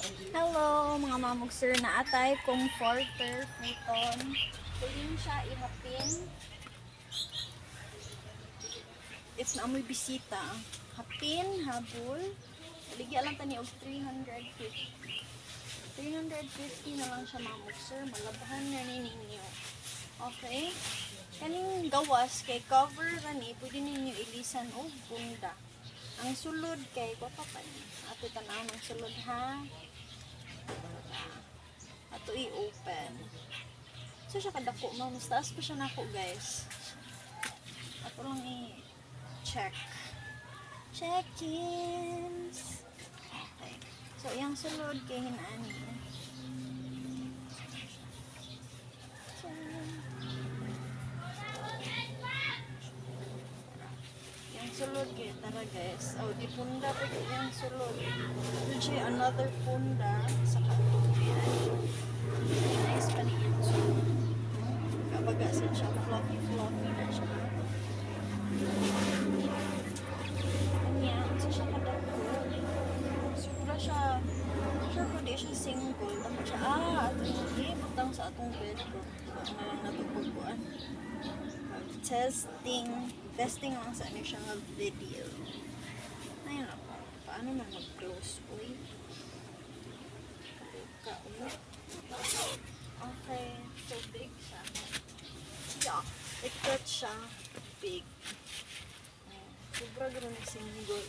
Hello mga mamugser, na atay comforter futon. Pwede siya ihapin if naamoy bisita. Hapin, habol. Ligya lang tani og 350. 350 na lang siya mamugser. Malabahan na ninyo. Okay? Kaning gawas kay cover gani, pwede ninyo ilisan og bunda. Ang sulod kay ko pa ni. Ato tanaw ng sulod ha. Ato i-open. So siya kadako mo, mas taas pa siya nako guys. Ato lang i-check. Check-ins. Okay. So yung sulod kay hinani. Yung sulod kay tara guys. Oh, di punda pa yung sulod. Doon siya another punda sa katong yan. Nice pa niya. So, kabagasin siya. Fluffy na siya. Kanya, kasi siya kadako. Sobra siya. Sure ko di siya single. Tapos siya, ato yung butang sa atong bedroom. So, ano lang natutubuan. Testing lang sa ano siya ng video. Ayun ako. Paano na mag-close? Uy. Okay, so big siya. Yeah, ikot siya. Big. Sobra gano'n na single.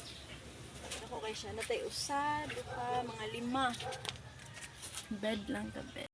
Ako kay siya. Natay usad, mga 5. Bed lang ka bed.